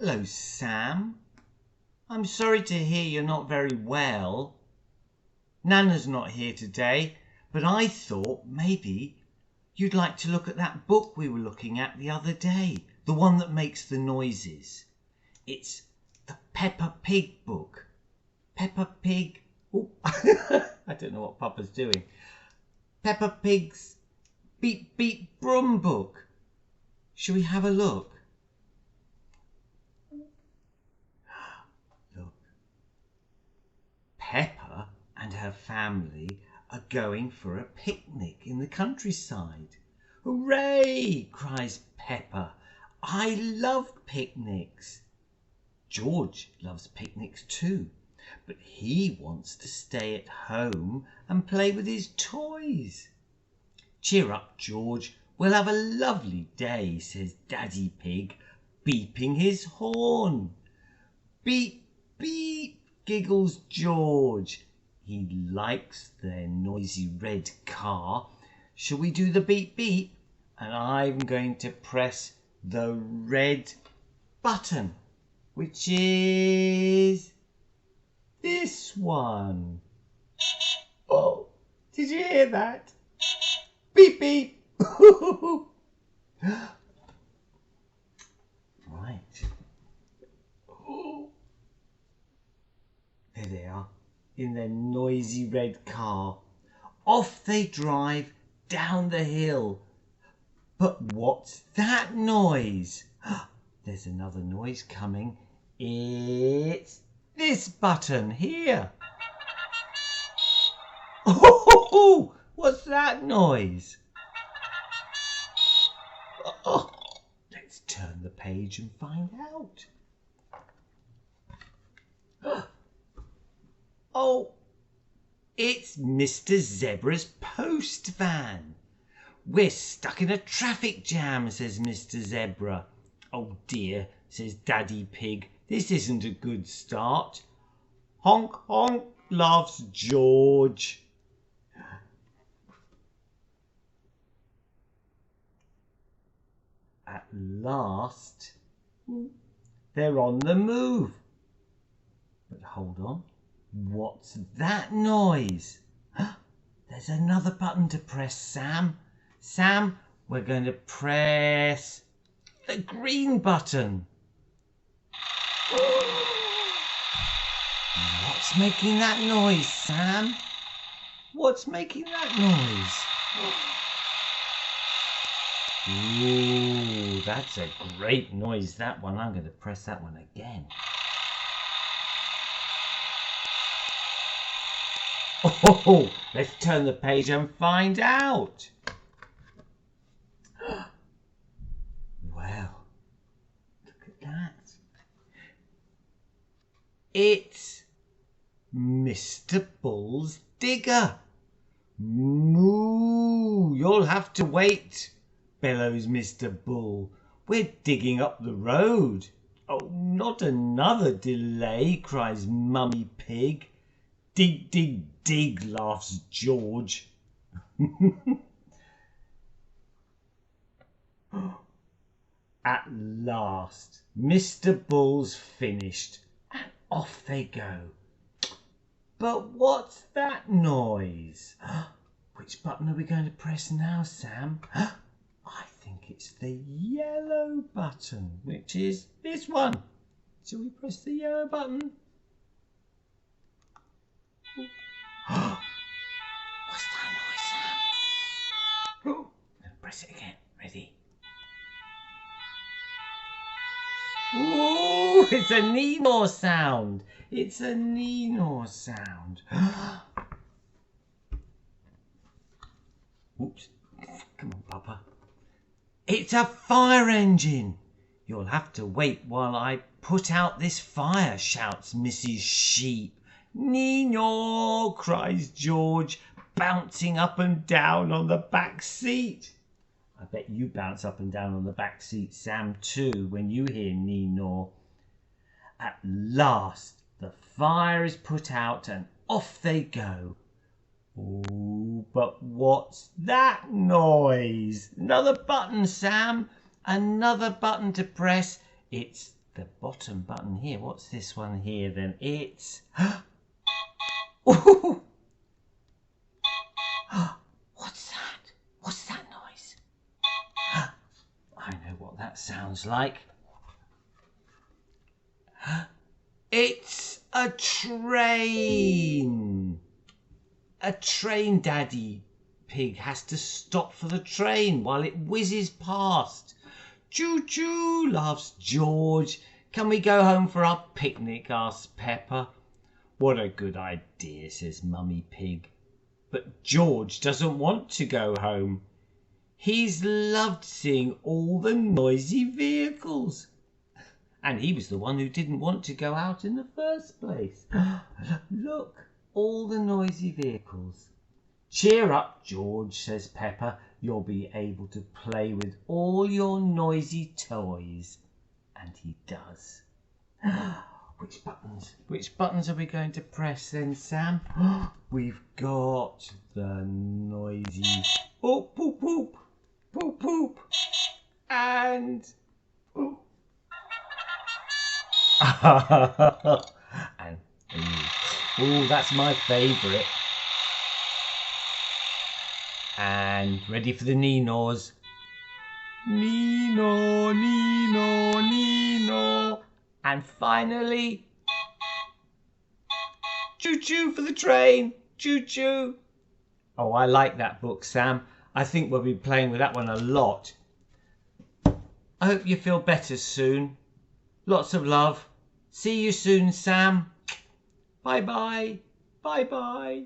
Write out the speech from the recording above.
Hello, Sam. I'm sorry to hear you're not very well. Nana's not here today, but I thought maybe you'd like to look at that book we were looking at the other day, the one that makes the noises. It's the Peppa Pig book. Peppa Pig. Oh, I don't know what Papa's doing. Peppa Pig's Beep Beep Brrrm book. Shall we have a look? Look. Peppa and her family are going for a picnic in the countryside. Hooray! Cries Peppa. I love picnics. George loves picnics too, but he wants to stay at home and play with his toys. Cheer up, George. We'll have a lovely day, says Daddy Pig, beeping his horn. Beep, beep, giggles George. He likes their noisy red car. Shall we do the beep, beep? And I'm going to press the red button, which is this one. Oh, did you hear that? Beep, beep. Right. Oh. There they are, in their noisy red car. Off they drive down the hill. But what's that noise? There's another noise coming. It's this button here. Oh, what's that noise? Oh, let's turn the page and find out. Oh, it's Mr. Zebra's post van. We're stuck in a traffic jam, says Mr. Zebra. Oh dear, says Daddy Pig. This isn't a good start. Honk, honk, laughs George. At last, they're on the move. But hold on, what's that noise? There's another button to press, Sam. Sam, we're going to press the green button. What's making that noise, Sam? What's making that noise? Ooh, that's a great noise, that one. I'm going to press that one again. Oh, let's turn the page and find out. Well, look at that. It's Mr. Bull's digger. Moo, you'll have to wait, bellows Mr. Bull. We're digging up the road. Oh, not another delay, cries Mummy Pig. Dig, dig, dig, laughs George. At last, Mr. Bull's finished, and off they go. But what's that noise? Which button are we going to press now, Sam? I think it's the yellow button, which is this one. Shall we press the yellow button? What's that noise, Sam? Press it again. Ready? Ooh, it's a Neenor sound. It's a Neenor sound. Oops. Come on, Papa. It's a fire engine. You'll have to wait while I put out this fire, shouts Mrs. Sheep. Neenor, cries George, bouncing up and down on the back seat. I bet you bounce up and down on the back seat, Sam, too, when you hear Neenor. At last, the fire is put out and off they go. Oh, but what's that noise? Another button, Sam. Another button to press. It's the bottom button here. What's this one here then? It's... Ooh. What's that? What's that noise? I know what that sounds like. It's a train. A train, Daddy Pig has to stop for the train while it whizzes past. Choo-choo, laughs George. Can we go home for our picnic, asks Peppa. What a good idea, says Mummy Pig. But George doesn't want to go home. He's loved seeing all the noisy vehicles. And he was the one who didn't want to go out in the first place. Look, all the noisy vehicles. Cheer up, George, says Peppa. You'll be able to play with all your noisy toys. And he does. Which buttons are we going to press then, Sam? We've got the noisy poop, poop, poop, poop, poop, and poop. And ooh, that's my favourite. And ready for the Neenaws. Neenaw, Neenaw, Neenaw. And finally, choo-choo for the train. Choo-choo. Oh, I like that book, Sam. I think we'll be playing with that one a lot. I hope you feel better soon. Lots of love. See you soon, Sam. Bye-bye. Bye-bye.